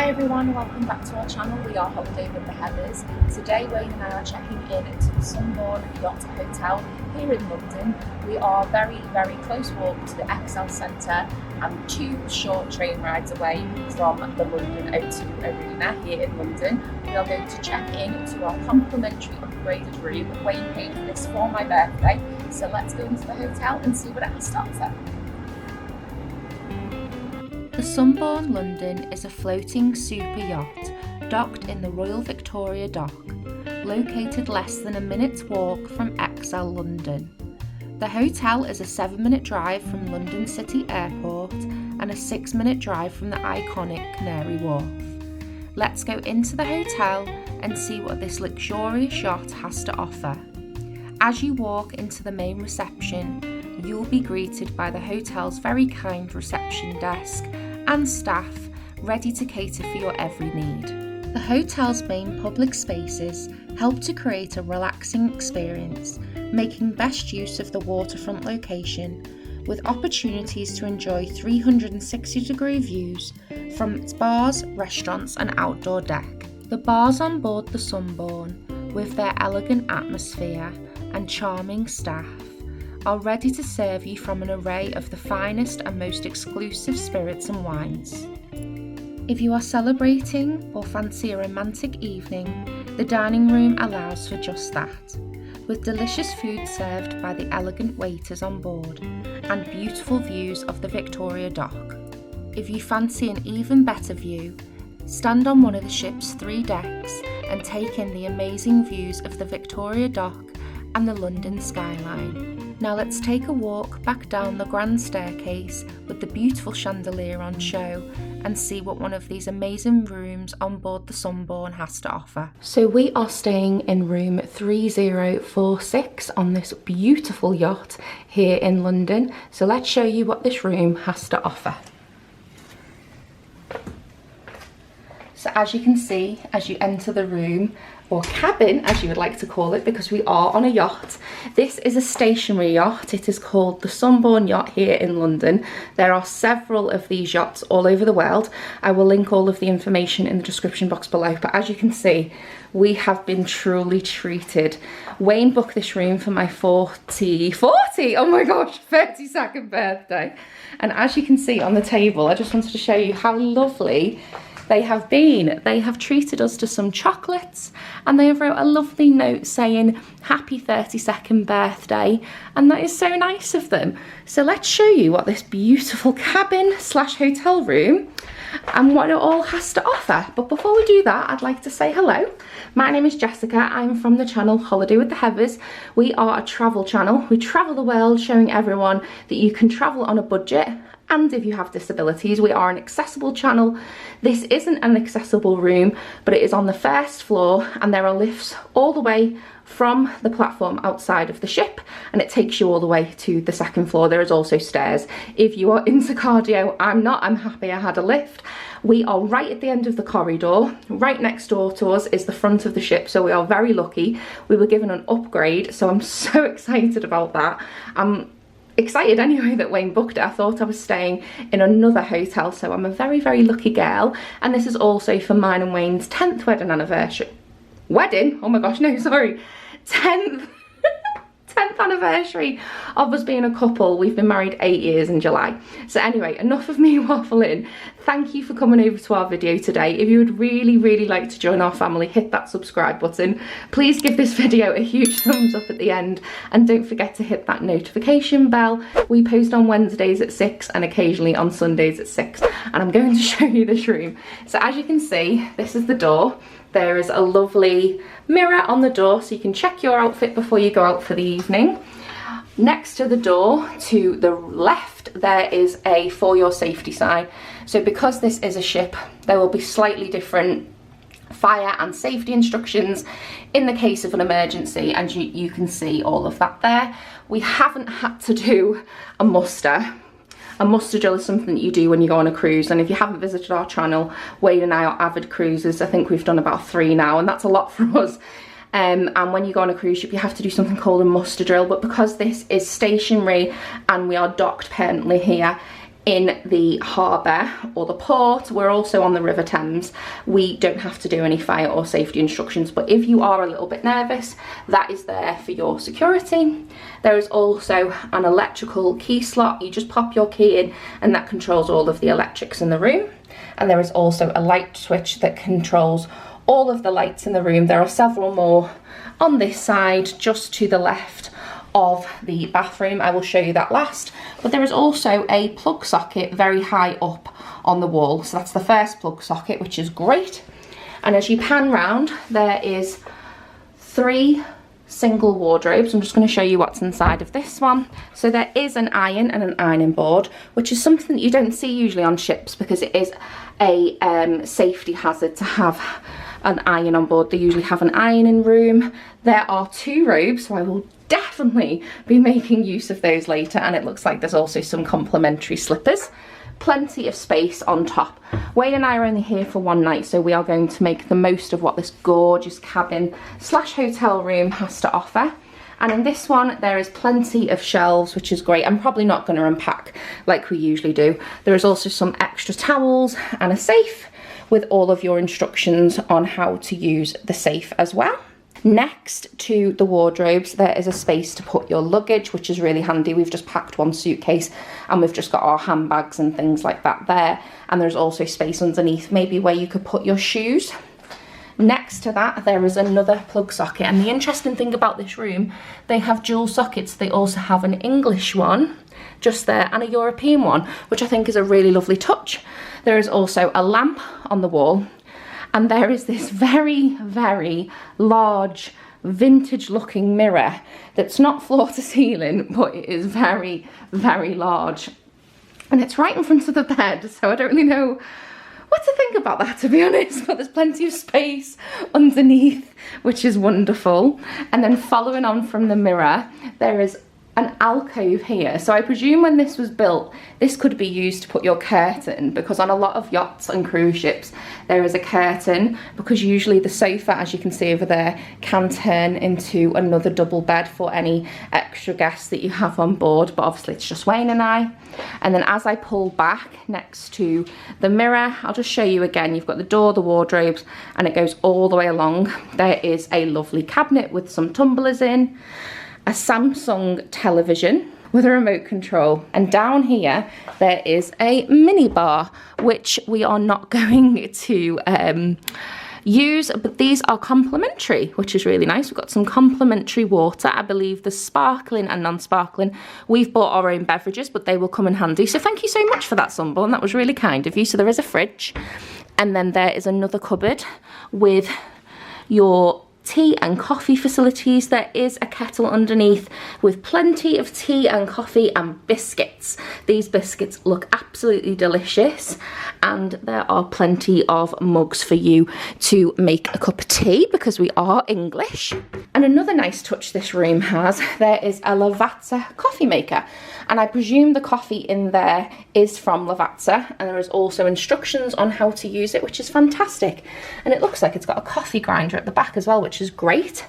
Hi everyone, welcome back to our channel. We are Holiday with the Heathers. Today Wayne and I are checking in into the Sunborn Yacht Hotel here in London. We are very close walk to the XL Centre and 2 short train rides away from the London O2 Arena here in London. We are going to check in to our complimentary upgraded room. Wayne paid for this for my birthday, so let's go into the hotel and see what it has to offer. The Sunborn London is a floating super yacht docked in the Royal Victoria Dock, located less than a minute's walk from XL London. The hotel is a 7-minute drive from London City Airport and a 6-minute drive from the iconic Canary Wharf. Let's go into the hotel and see what this luxurious yacht has to offer. As you walk into the main reception, you'll be greeted by the hotel's very kind reception desk and staff ready to cater for your every need. The hotel's main public spaces help to create a relaxing experience, making best use of the waterfront location, with opportunities to enjoy 360-degree views from its bars, restaurants and outdoor deck. The bars on board the Sunborn, with their elegant atmosphere and charming staff, are ready to serve you from an array of the finest and most exclusive spirits and wines. If you are celebrating or fancy a romantic evening, the dining room allows for just that, with delicious food served by the elegant waiters on board and beautiful views of the Victoria Dock. If you fancy an even better view, stand on one of the ship's 3 decks and take in the amazing views of the Victoria Dock and the London skyline. Now let's take a walk back down the grand staircase with the beautiful chandelier on show and see what one of these amazing rooms on board the Sunborn has to offer. So we are staying in room 3046 on this beautiful yacht here in London. So let's show you what this room has to offer. So as you can see, as you enter the room, or cabin as you would like to call it, because we are on a yacht. This is a stationary yacht. It is called the Sunborn Yacht here in London. There are several of these yachts all over the world. I will link all of the information in the description box below, but as you can see, we have been truly treated. Wayne booked this room for my 32nd birthday. And as you can see on the table, I just wanted to show you how lovely they have been. They have treated us to some chocolates and they have wrote a lovely note saying happy 32nd birthday, and that is so nice of them. So let's show you what this beautiful cabin slash hotel room and what it all has to offer. But before we do that, I'd like to say hello. My name is Jessica. I'm from the channel Holiday with the Heathers. We are a travel channel. We travel the world showing everyone that you can travel on a budget. And if you have disabilities, we are an accessible channel. This isn't an accessible room, but it is on the first floor and there are lifts all the way from the platform outside of the ship and it takes you all the way to the 2nd floor. There is also stairs. If you are into cardio, I'm not, I'm happy I had a lift. We are right at the end of the corridor. Right next door to us is the front of the ship, so we are very lucky. We were given an upgrade, so I'm so excited about that. Excited anyway that Wayne booked it. I thought I was staying in another hotel, so I'm a very lucky girl. And this is also for mine and Wayne's 10th wedding anniversary. Wedding? Oh my gosh, no, sorry. 10th anniversary of us being a couple. We've been married 8 years in July. So anyway, enough of me waffling. Thank you for coming over to our video today. If you would really like to join our family, hit that subscribe button. Please give this video a huge thumbs up at the end and don't forget to hit that notification bell. We post on Wednesdays at 6 and occasionally on Sundays at 6, and I'm going to show you this room. So as you can see, this is the door. There is a lovely mirror on the door so you can check your outfit before you go out for the evening. Next to the door to the left there is a for your safety sign. So because this is a ship, there will be slightly different fire and safety instructions in the case of an emergency, and you can see all of that there. We haven't had to do a muster. A muster drill is something that you do when you go on a cruise, and if you haven't visited our channel, Wayne and I are avid cruisers. I think we've done about 3 now, and that's a lot for us. And when you go on a cruise ship, you have to do something called a muster drill, but because this is stationary and we are docked permanently here, in the harbour or the port. We're also on the River Thames. We don't have to do any fire or safety instructions, but if you are a little bit nervous, that is there for your security. There is also an electrical key slot. You just pop your key in and that controls all of the electrics in the room. And there is also a light switch that controls all of the lights in the room. There are several more on this side, just to the left of the bathroom. I will show you that last. But there is also a plug socket very high up on the wall. So that's the first plug socket, which is great. And as you pan round, there is 3 single wardrobes. I'm just going to show you what's inside of this one. So there is an iron and an ironing board, which is something that you don't see usually on ships because it is a safety hazard to have an iron on board. They usually have an ironing room. There are 2 robes, so I will definitely be making use of those later. And it looks like there's also some complimentary slippers. Plenty of space on top. Wayne and I are only here for one night, so we are going to make the most of what this gorgeous cabin slash hotel room has to offer. And in this one, there is plenty of shelves, which is great. I'm probably not going to unpack like we usually do. There is also some extra towels and a safe with all of your instructions on how to use the safe as well. Next to the wardrobes, there is a space to put your luggage, which is really handy. We've just packed one suitcase and we've just got our handbags and things like that there. And there's also space underneath, maybe where you could put your shoes. Next to that, there is another plug socket. And the interesting thing about this room, they have dual sockets. They also have an English one just there and a European one, which I think is a really lovely touch. There is also a lamp on the wall. And there is this very, very large vintage looking mirror that's not floor to ceiling, but it is very, very large. And it's right in front of the bed, so I don't really know what to think about that, to be honest, but there's plenty of space underneath, which is wonderful. And then following on from the mirror, there is an alcove here. So I presume when this was built, this could be used to put your curtain, because on a lot of yachts and cruise ships there is a curtain, because usually the sofa, as you can see over there, can turn into another double bed for any extra guests that you have on board. But obviously it's just Wayne and I. And then as I pull back next to the mirror, I'll just show you again. You've got the door, the wardrobes, and it goes all the way along. There is a lovely cabinet with some tumblers in, a Samsung television with a remote control, and down here there is a mini bar, which we are not going to use, but these are complimentary, which is really nice. We've got some complimentary water. I believe the sparkling and non-sparkling, we've bought our own beverages, but they will come in handy. So thank you so much for that, Sunborn. That was really kind of you. So there is a fridge, and then there is another cupboard with your tea and coffee facilities. There is a kettle underneath with plenty of tea and coffee and biscuits. These biscuits look absolutely delicious, and there are plenty of mugs for you to make a cup of tea, because we are English. And another nice touch this room has, there is a Lavazza coffee maker, and I presume the coffee in there is from Lavazza, and there is also instructions on how to use it, which is fantastic. And it looks like it's got a coffee grinder at the back as well, which is great.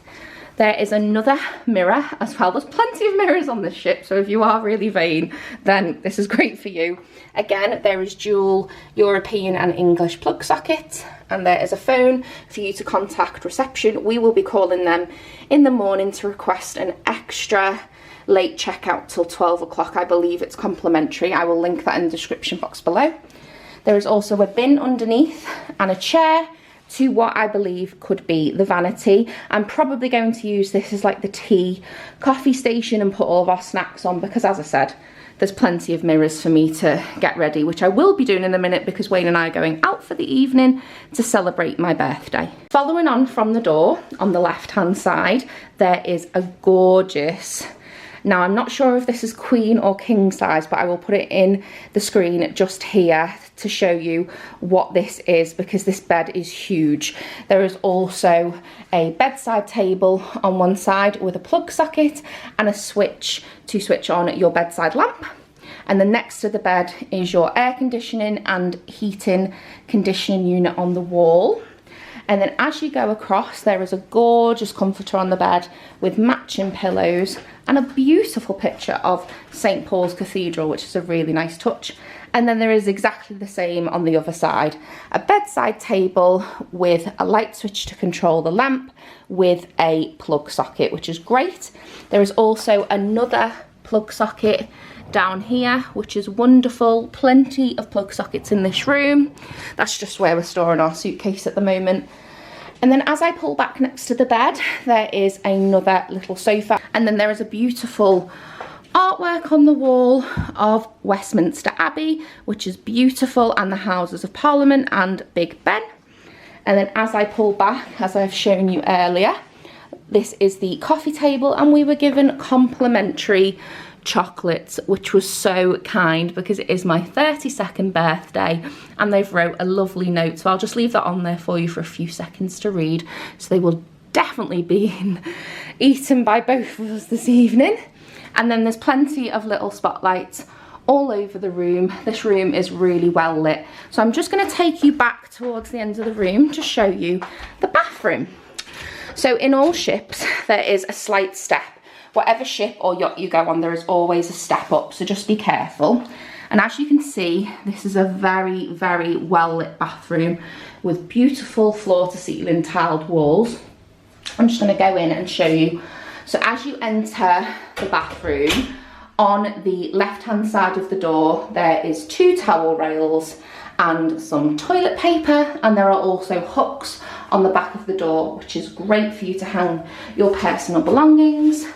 There is another mirror as well. There's plenty of mirrors on this ship, so if you are really vain, then this is great for you. Again, there is dual European and English plug sockets, and there is a phone for you to contact reception. We will be calling them in the morning to request an extra late checkout till 12 o'clock. I believe it's complimentary. I will link that in the description box below. There is also a bin underneath and a chair to what I believe could be the vanity. I'm probably going to use this as like the tea coffee station and put all of our snacks on, because as I said, there's plenty of mirrors for me to get ready, which I will be doing in a minute, because Wayne and I are going out for the evening to celebrate my birthday. Following on from the door on the left hand side, there is a gorgeous, now I'm not sure if this is queen or king size, but I will put it in the screen just here to show you what this is, because this bed is huge. There is also a bedside table on one side with a plug socket and a switch to switch on your bedside lamp. And then next to the bed is your air conditioning and heating conditioning unit on the wall. And then as you go across, there is a gorgeous comforter on the bed with matching pillows and a beautiful picture of St. Paul's Cathedral, which is a really nice touch. And then there is exactly the same on the other side. A bedside table with a light switch to control the lamp with a plug socket, which is great. There is also another plug socket down here, which is wonderful. Plenty of plug sockets in this room. That's just where we're storing our suitcase at the moment. And then as I pull back next to the bed, there is another little sofa. And then there is a beautiful artwork on the wall of Westminster Abbey, which is beautiful, and the Houses of Parliament and Big Ben. And then as I pull back, as I've shown you earlier, this is the coffee table, and we were given complimentary chocolates, which was so kind because it is my 32nd birthday and they've wrote a lovely note. So I'll just leave that on there for you for a few seconds to read. So they will definitely be eaten by both of us this evening. And then there's plenty of little spotlights all over the room. This room is really well lit. So I'm just going to take you back towards the end of the room to show you the bathroom. So in all ships, there is a slight step. Whatever ship or yacht you go on, there is always a step up, so just be careful. And as you can see, this is a very, very well lit bathroom with beautiful floor to ceiling tiled walls. I'm just going to go in and show you. So as you enter the bathroom, on the left hand side of the door, there is 2 towel rails and some toilet paper, and there are also hooks on the back of the door, which is great for you to hang your personal belongings.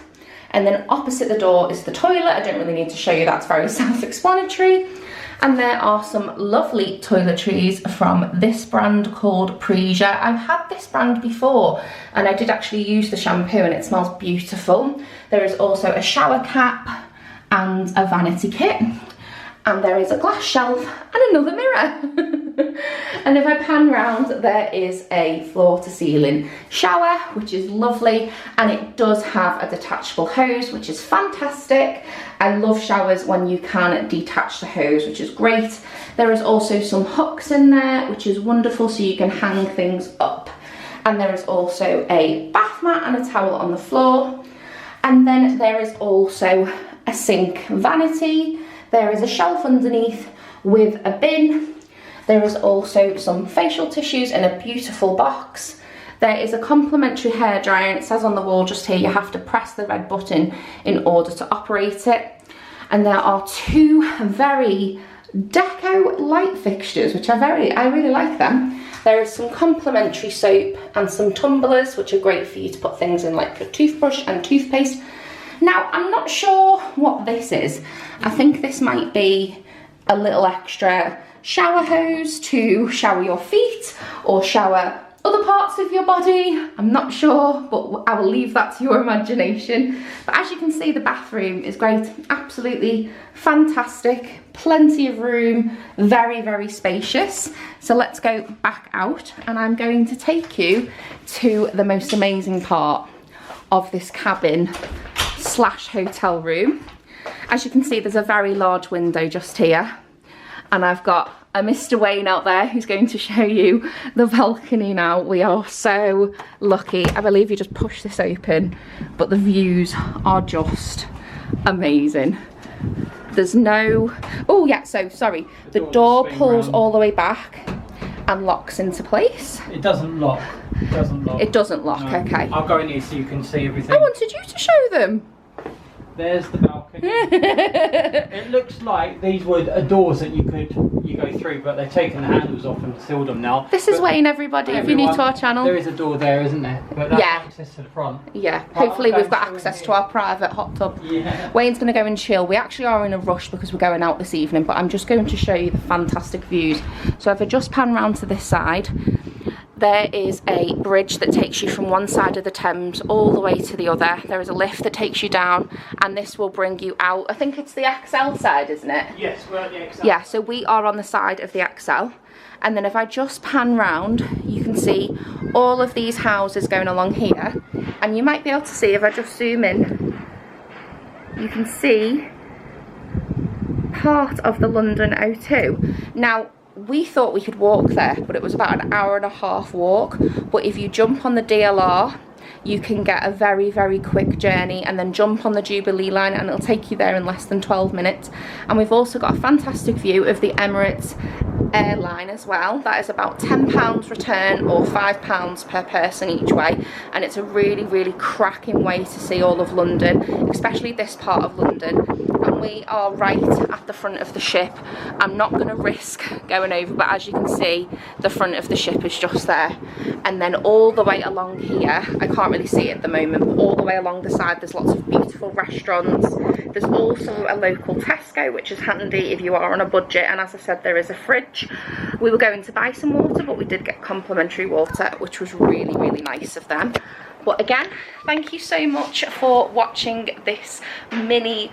And then opposite the door is the toilet. I don't really need to show you, that's very self-explanatory. And there are some lovely toiletries from this brand called Presia. I've had this brand before and I did actually use the shampoo and it smells beautiful. There is also a shower cap and a vanity kit. And there is a glass shelf and another mirror. And if I pan round, there is a floor to ceiling shower, which is lovely. And it does have a detachable hose, which is fantastic. I love showers when you can detach the hose, which is great. There is also some hooks in there, which is wonderful, so you can hang things up. And there is also a bath mat and a towel on the floor. And then there is also a sink vanity. There is a shelf underneath with a bin. There is also some facial tissues in a beautiful box. There is a complimentary hairdryer, and it says on the wall just here, you have to press the red button in order to operate it. And there are 2 very deco light fixtures, which I really like them. There is some complimentary soap and some tumblers, which are great for you to put things in, like a toothbrush and toothpaste. Now, I'm not sure what this is. I think this might be a little extra shower hose to shower your feet or shower other parts of your body. I'm not sure, but I will leave that to your imagination. But as you can see, the bathroom is great. Absolutely fantastic. Plenty of room, very, very spacious. So let's go back out and I'm going to take you to the most amazing part of this cabin / hotel room. As you can see, there's a very large window just here, and I've got a Mr. Wayne out there who's going to show you the balcony now. We are so lucky. I believe you just push this open, but the views are just amazing. There's no, oh yeah, so sorry, the door pulls all the way back and locks into place. It doesn't lock. It doesn't lock. It doesn't lock, no. Okay. I'll go in here so you can see everything. I wanted you to show them. There's the balcony. It looks like these were doors that you go through, but they've taken the handles off and sealed them now. This is Wayne, everybody, if you're new to our channel. There is a door there, isn't there? But that's access to the front. Yeah, hopefully we've got access to our private hot tub. Yeah. Wayne's going to go and chill. We actually are in a rush because we're going out this evening, but I'm just going to show you the fantastic views. So if I just pan round to this side, there is a bridge that takes you from one side of the Thames all the way to the other. There is a lift that takes you down, and this will bring you out. I think it's the XL side, isn't it? Yes, we're at the XL. Yeah, so we are on the side of the XL. And then if I just pan round, you can see all of these houses going along here. And you might be able to see, if I just zoom in, you can see part of the London O2. Now, we thought we could walk there, but it was about an hour and a half walk. But if you jump on the DLR, you can get a very, very quick journey, and then jump on the Jubilee line and it'll take you there in less than 12 minutes. And we've also got a fantastic view of the Emirates airline as well. That is about £10 return or £5 per person each way, and it's a really, really cracking way to see all of London, especially this part of London. And we are right at the front of the ship. I'm not going to risk going over, but as you can see, the front of the ship is just there. And then all the way along here, I can't really see it at the moment, but all the way along the side there's lots of beautiful restaurants. There's also a local Tesco, which is handy if you are on a budget, and as I said, there is a fridge. We were going to buy some water, but we did get complimentary water, which was really, really nice of them. But again, thank you so much for watching this mini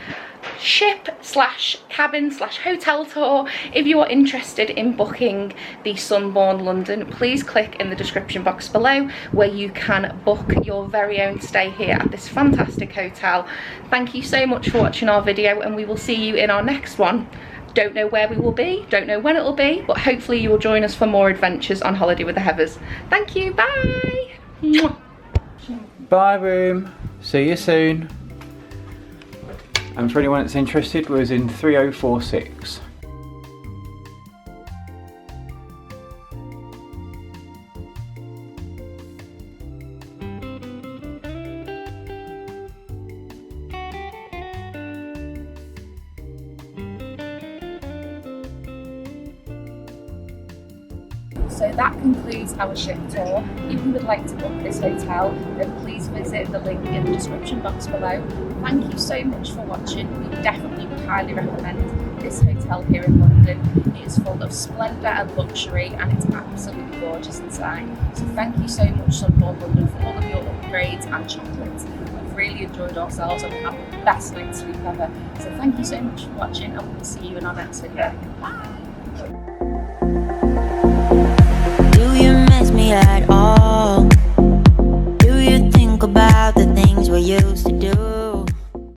ship slash cabin slash hotel tour. If you are interested in booking the Sunborn London, please click in the description box below where you can book your very own stay here at this fantastic hotel. Thank you so much for watching our video, and we will see you in our next one. Don't know where we will be, don't know when it will be, but hopefully you will join us for more adventures on holiday with the Heathers. Thank you, bye! Mwah. Bye room, see you soon. And for anyone that's interested, we was in 3046. So that concludes our ship tour. If you would like to book this hotel, then please visit the link in the description box below. Thank you so much for watching. We definitely would highly recommend this hotel here in London. It is full of splendour and luxury, and it's absolutely gorgeous inside. So thank you so much, Sunborn London, for all of your upgrades and chocolates. We've really enjoyed ourselves and we had the best night's sleep ever. So thank you so much for watching, and we'll see you in our next video. Bye! Do you miss me at all? Do you think about